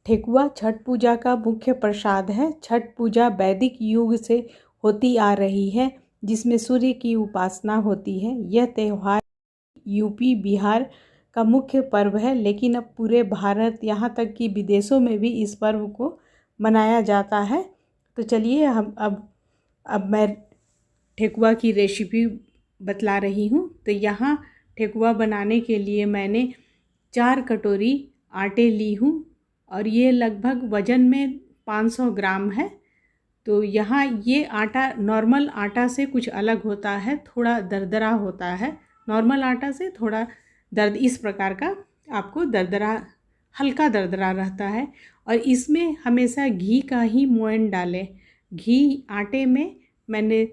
ठेकुआ छठ पूजा का मुख्य प्रसाद है। छठ पूजा वैदिक युग से होती आ रही है, जिसमें सूर्य की उपासना होती है। यह त्यौहार यूपी बिहार का मुख्य पर्व है, लेकिन अब पूरे भारत यहाँ तक कि विदेशों में भी इस पर्व को मनाया जाता है। तो चलिए हम अब मैं ठेकुआ की रेसिपी बतला रही हूँ। तो यहाँ ठेकुआ बनाने के लिए मैंने 4 कटोरी आटे ली हूँ और ये लगभग वज़न में 500 ग्राम है। तो यहाँ ये आटा नॉर्मल आटा से कुछ अलग होता है, थोड़ा दरदरा होता है। नॉर्मल आटा से थोड़ा दर्द इस प्रकार का आपको दरदरा, हल्का दरदरा रहता है। और इसमें हमेशा घी का ही मोयन डालें। घी आटे में मैंने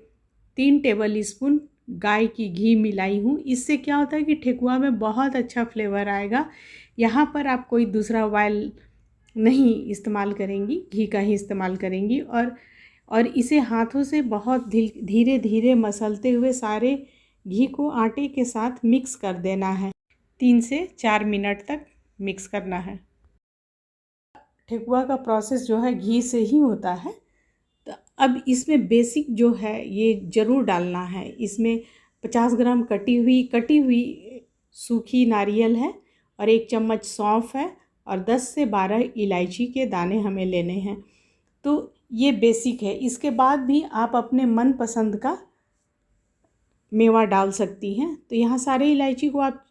3 टेबल स्पून गाय की घी मिलाई हूँ। इससे क्या होता है कि ठेकुआ में बहुत अच्छा फ्लेवर आएगा। यहाँ पर आप कोई दूसरा ऑयल नहीं इस्तेमाल करेंगी, घी का ही इस्तेमाल करेंगी। और इसे हाथों से बहुत धीरे धीरे मसलते हुए सारे घी को आटे के साथ मिक्स कर देना है। 3 से 4 मिनट तक मिक्स करना है। ठेकुआ का प्रोसेस जो है घी से ही होता है। तो अब इसमें बेसिक जो है ये ज़रूर डालना है। इसमें 50 ग्राम कटी हुई सूखी नारियल है और 1 चम्मच सौंफ है और 10 से 12 इलायची के दाने हमें लेने हैं। तो ये बेसिक है। इसके बाद भी आप अपने मन पसंद का मेवा डाल सकती हैं। तो यहाँ सारे इलायची को आप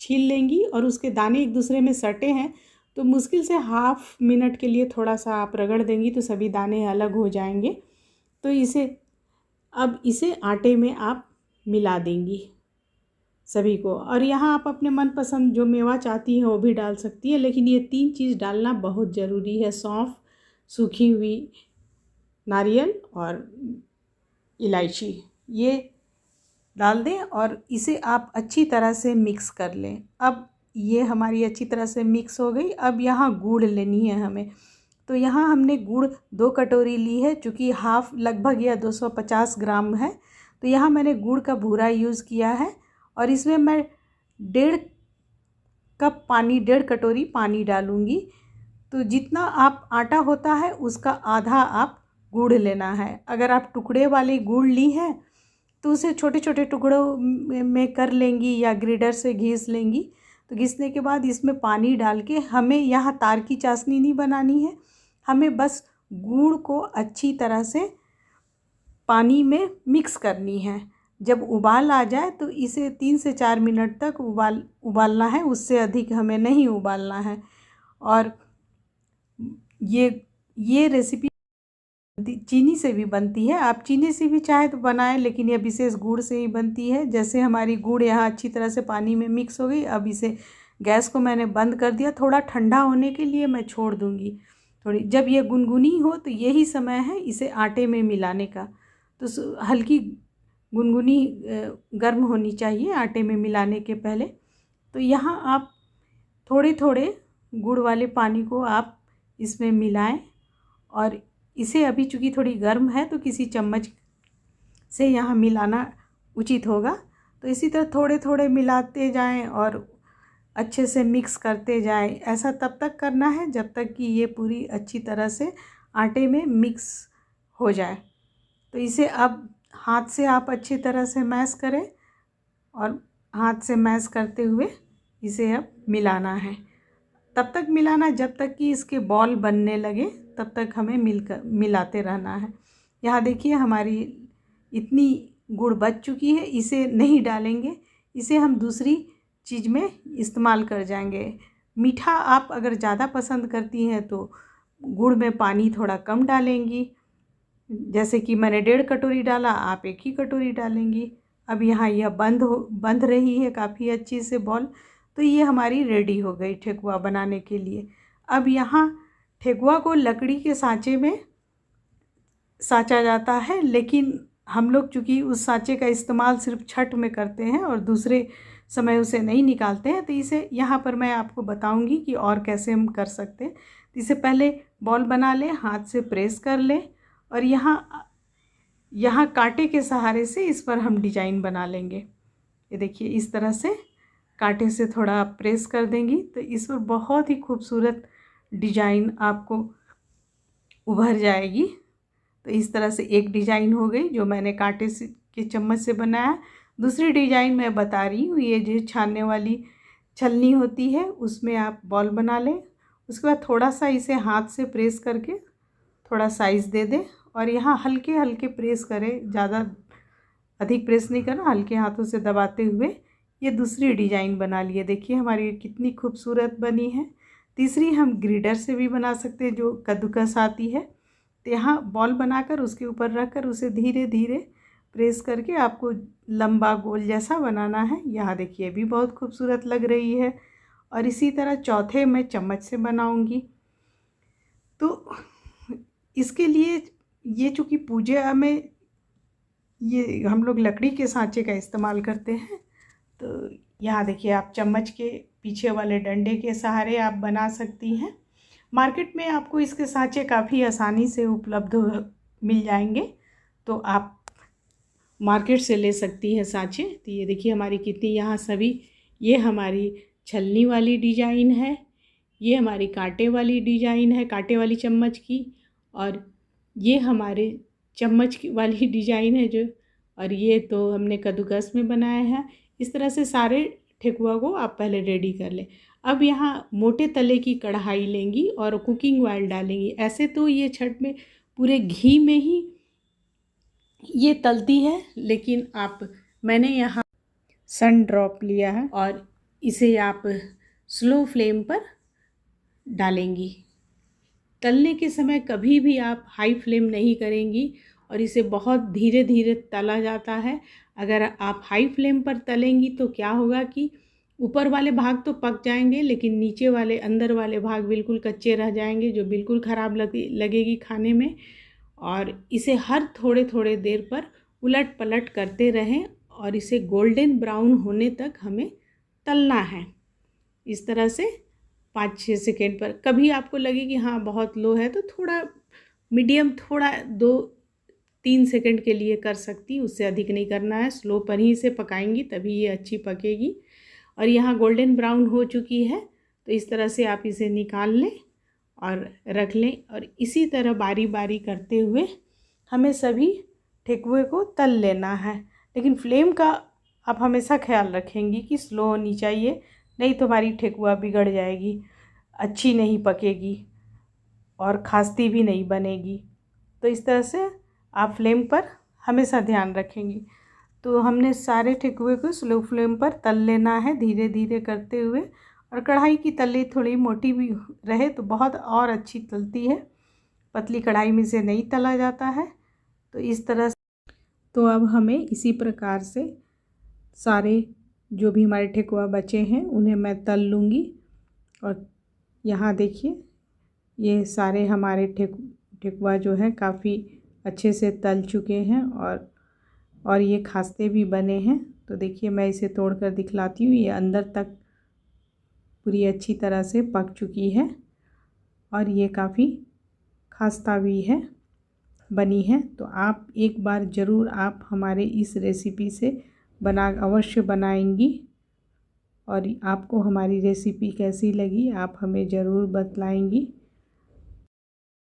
छील लेंगी और उसके दाने एक दूसरे में सटे हैं तो मुश्किल से हाफ मिनट के लिए थोड़ा सा आप रगड़ देंगी तो सभी दाने अलग हो जाएंगे। तो इसे आटे में आप मिला देंगी सभी को। और यहाँ आप अपने मनपसंद जो मेवा चाहती हैं वो भी डाल सकती है, लेकिन ये 3 चीज़ डालना बहुत ज़रूरी है। सौंफ, सूखी हुई नारियल और इलायची, ये डाल दें और इसे आप अच्छी तरह से मिक्स कर लें। अब ये हमारी अच्छी तरह से मिक्स हो गई। अब यहाँ गुड़ लेनी है हमें। तो यहाँ हमने गुड़ 2 कटोरी ली है, चूँकि हाफ लगभग यह 250 ग्राम है। तो यहाँ मैंने गुड़ का भूरा यूज़ किया है और इसमें मैं 1.5 कटोरी पानी डालूँगी। तो जितना आप आटा होता है उसका आधा आप गुड़ लेना है। अगर आप टुकड़े वाली गुड़ ली है तो उसे छोटे छोटे टुकड़ों में कर लेंगी या ग्रेटर से घिस लेंगी। तो घिसने के बाद इसमें पानी डाल के हमें यहाँ तार की चाशनी नहीं बनानी है, हमें बस गुड़ को अच्छी तरह से पानी में मिक्स करनी है। जब उबाल आ जाए तो इसे 3 से 4 मिनट तक उबालना है, उससे अधिक हमें नहीं उबालना है। और ये रेसिपी चीनी से भी बनती है। आप चीनी से भी चाहे तो बनाएं, लेकिन यह विशेष गुड़ से ही बनती है। जैसे हमारी गुड़ यहाँ अच्छी तरह से पानी में मिक्स हो गई, अब इसे गैस को मैंने बंद कर दिया। थोड़ा ठंडा होने के लिए मैं छोड़ दूँगी थोड़ी। जब ये गुनगुनी हो तो यही समय है इसे आटे में मिलाने का। तो हल्की गुनगुनी गर्म होनी चाहिए आटे में मिलाने के पहले। तो यहाँ आप थोड़े थोड़े गुड़ वाले पानी को आप इसमें मिलाएं और इसे अभी चूँकि थोड़ी गर्म है तो किसी चम्मच से यहाँ मिलाना उचित होगा। तो इसी तरह थोड़े थोड़े मिलाते जाएं और अच्छे से मिक्स करते जाएं। ऐसा तब तक करना है जब तक कि ये पूरी अच्छी तरह से आटे में मिक्स हो जाए। तो इसे अब हाथ से आप अच्छी तरह से मैश करें और हाथ से मैश करते हुए इसे अब मिलाना है। तब तक मिलाना जब तक कि इसके बॉल बनने लगे, तब तक हमें मिलाते रहना है। यहाँ देखिए हमारी इतनी गुड़ बच चुकी है। इसे नहीं डालेंगे, इसे हम दूसरी चीज़ में इस्तेमाल कर जाएंगे। मीठा आप अगर ज़्यादा पसंद करती हैं तो गुड़ में पानी थोड़ा कम डालेंगी। जैसे कि मैंने 1.5 कटोरी डाला, आप 1 ही कटोरी डालेंगी। अब यहाँ यह बंध रही है काफ़ी अच्छी से बॉल। तो ये हमारी रेडी हो गई ठेकुआ बनाने के लिए। अब यहाँ ठेकुआ को लकड़ी के सांचे में साँचा जाता है, लेकिन हम लोग चूँकि उस सांचे का इस्तेमाल सिर्फ छठ में करते हैं और दूसरे समय उसे नहीं निकालते हैं। तो इसे यहाँ पर मैं आपको बताऊंगी कि और कैसे हम कर सकते हैं। तो इसे पहले बॉल बना लें, हाथ से प्रेस कर लें और यहाँ कांटे के सहारे से इस पर हम डिजाइन बना लेंगे। ये देखिए इस तरह से कांटे से थोड़ा प्रेस कर देंगी तो इस पर बहुत ही खूबसूरत डिजाइन आपको उभर जाएगी। तो इस तरह से एक डिजाइन हो गई जो मैंने कांटे से के चम्मच से बनाया। दूसरी डिजाइन मैं बता रही हूँ, ये जो छानने वाली छलनी होती है उसमें आप बॉल बना लें। उसके बाद थोड़ा सा इसे हाथ से प्रेस करके थोड़ा साइज़ दे दें और यहाँ हल्के हल्के प्रेस करें, ज़्यादा अधिक प्रेस नहीं करना, हल्के हाथों से दबाते हुए ये दूसरी डिजाइन बना लिए। देखिए हमारी कितनी खूबसूरत बनी है। तीसरी हम ग्रिटर से भी बना सकते हैं जो कद्दूकस आती है। तो यहाँ बॉल बनाकर उसके ऊपर रख कर उसे धीरे धीरे प्रेस करके आपको लंबा गोल जैसा बनाना है। यहाँ देखिए भी बहुत खूबसूरत लग रही है। और इसी तरह चौथे मैं चम्मच से बनाऊंगी। तो इसके लिए ये चूँकि पूजा में ये हम लोग लकड़ी के सांचे का इस्तेमाल करते हैं, तो यहाँ देखिए आप चम्मच के पीछे वाले डंडे के सहारे आप बना सकती हैं। मार्केट में आपको इसके सांचे काफ़ी आसानी से उपलब्ध मिल जाएंगे, तो आप मार्केट से ले सकती हैं सांचे। तो ये देखिए हमारी कितनी यहाँ सभी, ये हमारी छलनी वाली डिजाइन है, ये हमारी कांटे वाली डिजाइन है, कांटे वाली चम्मच की, और ये हमारे चम्मच की वाली डिजाइन है जो, और ये तो हमने कद्दूकस में बनाया है। इस तरह से सारे ठेकुआ को आप पहले रेडी कर लें। अब यहाँ मोटे तले की कढ़ाई लेंगी और कुकिंग ऑयल डालेंगी। ऐसे तो ये छठ में पूरे घी में ही ये तलती है, लेकिन मैंने यहाँ सन ड्रॉप लिया है और इसे आप स्लो फ्लेम पर डालेंगी। तलने के समय कभी भी आप हाई फ्लेम नहीं करेंगी और इसे बहुत धीरे धीरे तला जाता है। अगर आप हाई फ्लेम पर तलेंगी तो क्या होगा कि ऊपर वाले भाग तो पक जाएंगे, लेकिन नीचे वाले अंदर वाले भाग बिल्कुल कच्चे रह जाएंगे, जो बिल्कुल ख़राब लगेगी खाने में। और इसे हर थोड़े थोड़े देर पर उलट पलट करते रहें और इसे गोल्डन ब्राउन होने तक हमें तलना है। इस तरह से 5-6 सेकेंड पर। कभी आपको लगे कि हाँ बहुत लो है तो थोड़ा मीडियम, थोड़ा 2-3 सेकेंड के लिए कर सकती, उससे अधिक नहीं करना है। स्लो पर ही इसे पकाएंगी तभी ये अच्छी पकेगी। और यहाँ गोल्डन ब्राउन हो चुकी है, तो इस तरह से आप इसे निकाल लें और रख लें। और इसी तरह बारी बारी करते हुए हमें सभी ठेकुए को तल लेना है। लेकिन फ्लेम का आप हमेशा ख्याल रखेंगी कि स्लो होनी चाहिए, नहीं तो हमारी ठेकुआ बिगड़ जाएगी, अच्छी नहीं पकेगी और खास्ती भी नहीं बनेगी। तो इस तरह से आप फ्लेम पर हमेशा ध्यान रखेंगी। तो हमने सारे ठेकुए को स्लो फ्लेम पर तल लेना है धीरे धीरे करते हुए। और कढ़ाई की तली थोड़ी मोटी भी रहे तो बहुत और अच्छी तलती है, पतली कढ़ाई में से नहीं तला जाता है। तो इस तरह से तो अब हमें इसी प्रकार से सारे जो भी हमारे ठेकुआ बचे हैं उन्हें मैं तल लूँगी। और यहाँ देखिए ये सारे हमारे ठेकुआ जो है काफ़ी अच्छे से तल चुके हैं और ये खास्ते भी बने हैं। तो देखिए मैं इसे तोड़कर दिखलाती हूँ, ये अंदर तक पूरी अच्छी तरह से पक चुकी है और ये काफ़ी खास्ता भी है बनी है। तो आप एक बार ज़रूर आप हमारे इस रेसिपी से अवश्य बनाएंगी। और आपको हमारी रेसिपी कैसी लगी आप हमें ज़रूर बतलाएंगी।